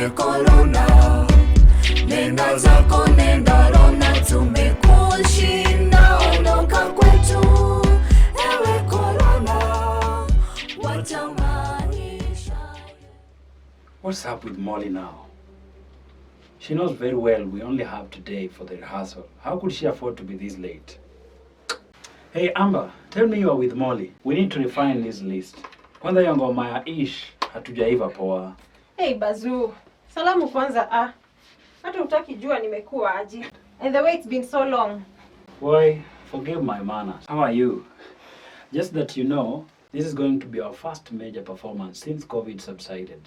corona. Nenda zako nenda rona, tumekushinda, ondoka kwetu ewe corona, wacha maisha. What's up with Molly now? She knows very well we only have today for the rehearsal. How could she afford to be this late? Hey Amber, tell me you are with Molly. We need to refine this list. Kwanza hiyo ngoma ya ish hatujaiva poa. Hey Bazuu, salamu kwanza hata utaki jua nimekuwa aje. And the way it's been so long. Boy, forgive my manners. How are you? Just that you know, this is going to be our first major performance since COVID subsided.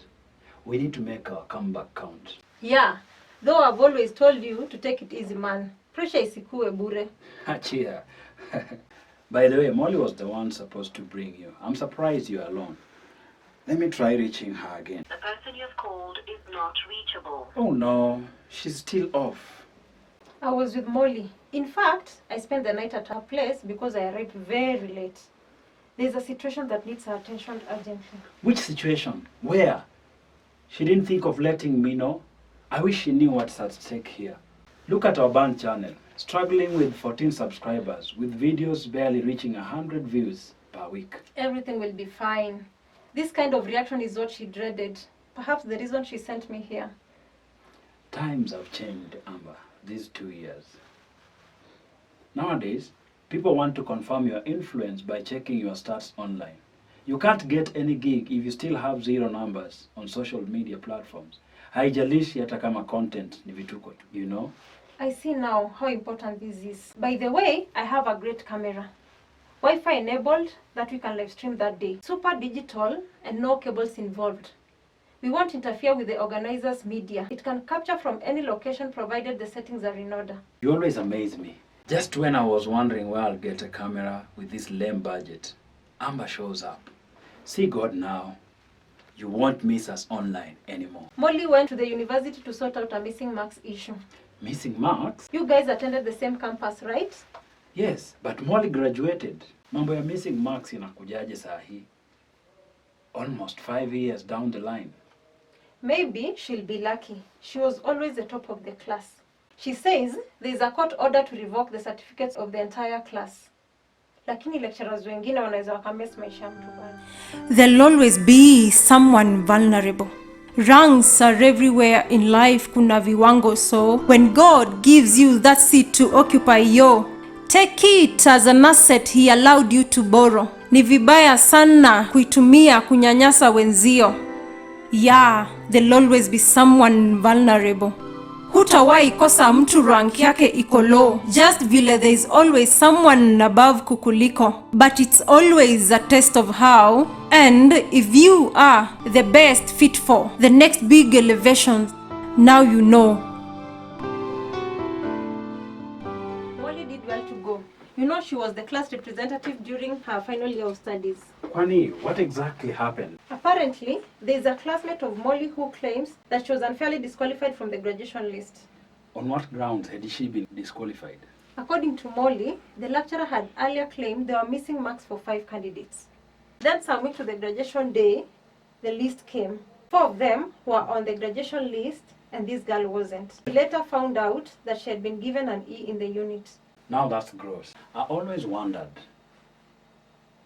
We need to make our comeback count. Yeah, though I've always told you to take it easy, man. Pressure isikue bure. Cheer. By the way, Molly was the one supposed to bring you. I'm surprised you're alone. Let me try reaching her again. The person you have called is not reachable. Oh no, she's still off. I was with Molly. In fact, I spent the night at her place because I arrived very late. There's a situation that needs her attention urgently. Which situation? Where? She didn't think of letting me know. I wish she knew what's at stake here. Look at our band channel, struggling with 14 subscribers, with videos barely reaching 100 views per week. Everything will be fine. This kind of reaction is what she dreaded. Perhaps the reason she sent me here. Times have changed, Amber, these 2 years. Nowadays, people want to confirm your influence by checking your stats online. You can't get any gig if you still have 0 numbers on social media platforms. Haijalishi hata kama content ni vituko tu, you know? I see now how important this is. By the way, I have a great camera. Wi-Fi enabled that we can live stream that day. Super digital and no cables involved. We won't interfere with the organizer's media. It can capture from any location provided the settings are in order. You always amaze me. Just when I was wondering where I'll get a camera with this lame budget, Amber shows up. See God now. You won't miss us online anymore. Molly went to the university to sort out a missing marks issue. Missing marks? You guys attended the same campus, right? Yes, but Molly graduated. Mambo ya missing marks inakujaje saa hii? Almost 5 years down the line. Maybe she'll be lucky. She was always the top of the class. She says there is a court order to revoke the certificates of the entire class. Lakini lecturers wengine wanaweza wakamess maisha ya mtu bana. There'll always be someone vulnerable. Ranks are everywhere in life, kuna viwango, so when God gives you that seat to occupy, take it as an asset he allowed you to borrow. Ni vibaya sana kuitumia kunyanyasa wenzio. Yeah, there'll always be someone vulnerable. Hutawahi kosa mtu rank yake iko low, just vile there is always someone above kukuliko. But it's always a test of how and if you are the best fit for the next big elevation. Now you know. Molly did well to go. You know she was the class representative during her final year of studies. Kwani, what exactly happened? Apparently, there is a classmate of Molly who claims that she was unfairly disqualified from the graduation list. On what grounds had she been disqualified? According to Molly, the lecturer had earlier claimed there were missing marks for 5 candidates. Then some week to the graduation day, the list came. 4 of them were on the graduation list and this girl wasn't. He later found out that she had been given an E in the unit. Now that's gross. I always wondered.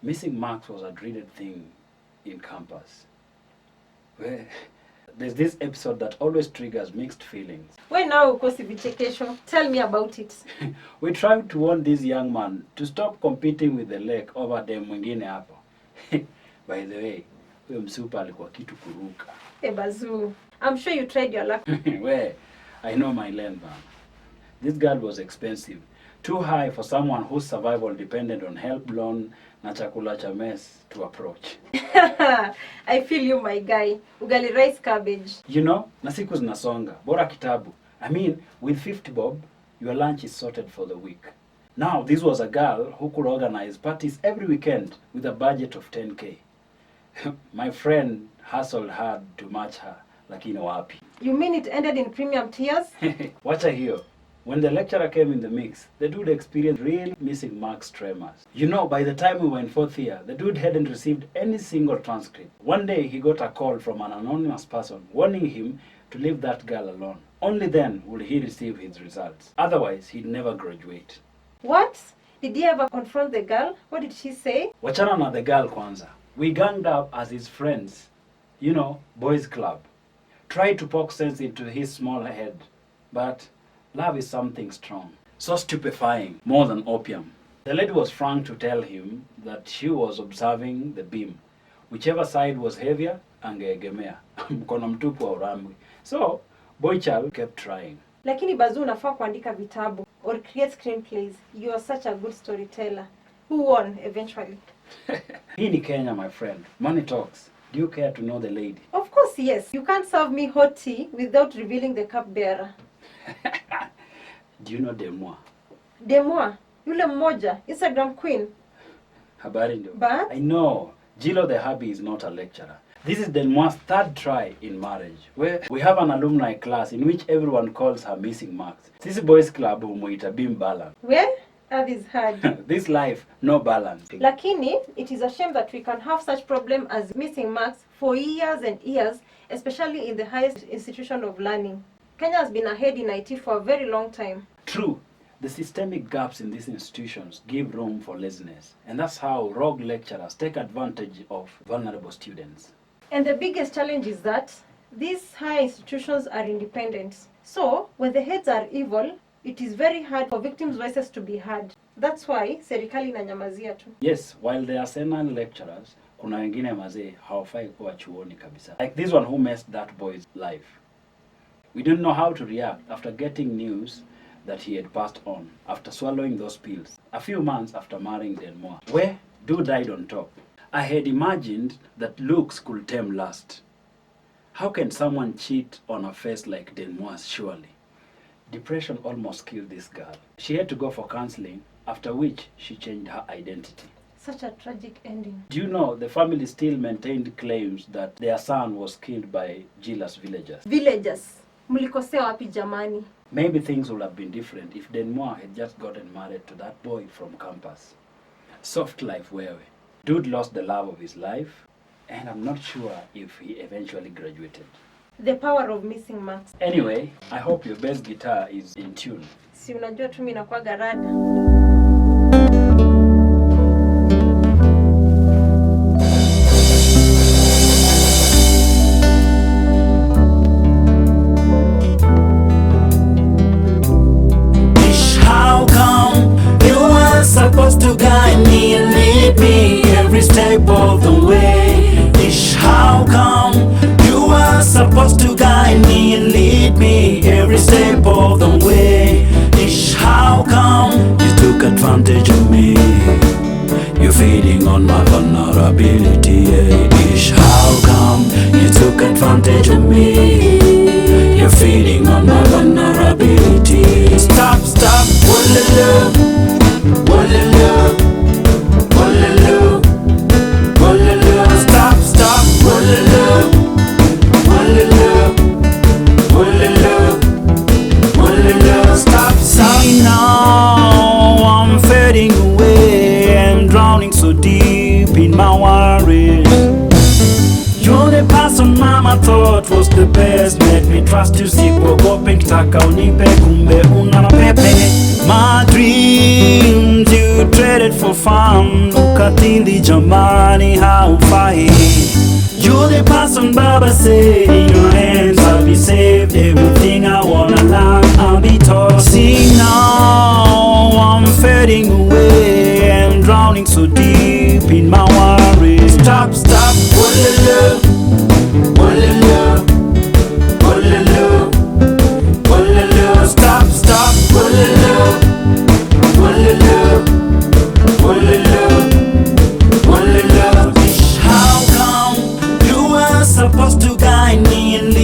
Missing marks was a dreaded thing in campus. Where there's this episode that always triggers mixed feelings. Why now ukosi vichekesho? Tell me about it. We tried to warn this young man to stop competing with the lake over dem mwingine hapo. By the way, huyo msupa alikuwa kitu kuruka. Hey Bazuu, I'm sure you tried your luck. Where? I know my lane, man. This girl was expensive. Too high for someone whose survival depended on help loan na chakula cha mess to approach. I feel you, my guy. Ugali rice cabbage. You know, na siku zinasonga. Bora kitabu. I mean, with 50 bob, your lunch is sorted for the week. Now, this was a girl who could organize parties every weekend with a budget of 10k. My friend hustled hard to match her, lakini wapi. You mean it ended in premium tears? Wacha hiyo. When the lecturer came in the mix, the dude experienced real missing marks tremors. You know, by the time we were in 4th year, the dude hadn't received any single transcript. One day, he got a call from an anonymous person warning him to leave that girl alone. Only then would he receive his results. Otherwise, he'd never graduate. What? Did he ever confront the girl? What did she say? Wachana na the girl kwanza. We ganged up as his friends. You know, boys club. Tried to poke sense into his small head. But love is something strong. So stupefying, more than opium. The lady was frank to tell him that she was observing the beam. Whichever side was heavier, angeegemea. Mkono mtupu wa urambi. So, boy child kept trying. Lakini Bazuu unafaa kuandika vitabu or create screenplays. You are such a good storyteller. Who won eventually? Hii ni Kenya, my friend. Money talks. Do you care to know the lady? Of course, yes. You can't serve me hot tea without revealing the cupbearer. Do you know Demwa? Demwa, yule mmoja, Instagram queen. Habari ndio. But? I know. Gilo the hubby is not a lecturer. This is Demwa's 3rd try in marriage, where we have an alumni class in which everyone calls her missing marks. This boys club humuita beam balance. Well, that is hard. This life, no balance. Lakini, it is a shame that we can have such problem as missing marks for years and years, especially in the highest institution of learning. Kenya has been ahead in IT for a very long time. True. The systemic gaps in these institutions give room for laziness. And that's how rogue lecturers take advantage of vulnerable students. And the biggest challenge is that these high institutions are independent. So, when the heads are evil, it is very hard for victims' voices to be heard. That's why serikali inanyamazia tu. Yes, while there are senile lecturers, kuna wengine mazee hawafai kuwa chuoni kabisa. Like this one who messed that boy's life. We didn't know how to react after getting news that he had passed on, after swallowing those pills, a few months after marrying Denmoa, where dude died on top. I had imagined that looks could tame lust. How can someone cheat on a face like Denmoa's, surely? Depression almost killed this girl. She had to go for counseling, after which she changed her identity. Such a tragic ending. Do you know the family still maintained claims that their son was killed by jealous villagers? Villagers, mlikosea wapi jamani? Maybe things would have been different if Denmoa had just gotten married to that boy from campus. Soft life wewe. Dude lost the love of his life, and I'm not sure if he eventually graduated. The power of missing marks. Anyway, I hope your bass guitar is in tune. Si unajua tu mimi nakuwa garada. Supposed to guide me and lead me every step of the way. Ish, how come you were supposed to guide me and lead me every step of the way? Ish, how come you took advantage of me? You're feeding on my vulnerability. Ish, how come you took advantage of me? You're feeding on my vulnerability. Stop, stop, walala. Walala, walala, walala. Stop, stop, walala, walala, walala, walala. Stop, stop. See now, I'm fading away and drowning so deep in my worries. You're the person mama thought was the best. Made me trust you, sikuogope kitaka unipe, kumbe una pepe. My dreams you traded for fun. Ukatili jamani haufai. You're the person Baba said in your hands I'll be saved. Everything I wanna learn I'll be taught. See now I'm fading away and drowning so deep in my worries. Stop, stop, walala, walala, walala, walala. Stop, stop, walala, walala, walala, walala. How come you were supposed to guide me and lead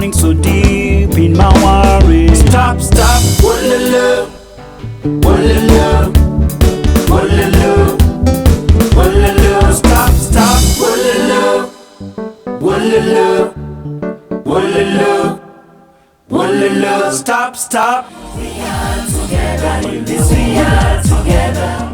drowning so deep in my worries. Stop, stop, walala, walala, walala, walala. Stop, stop, walala, walala, walala, walala. Stop, stop. We are together in this, we are together.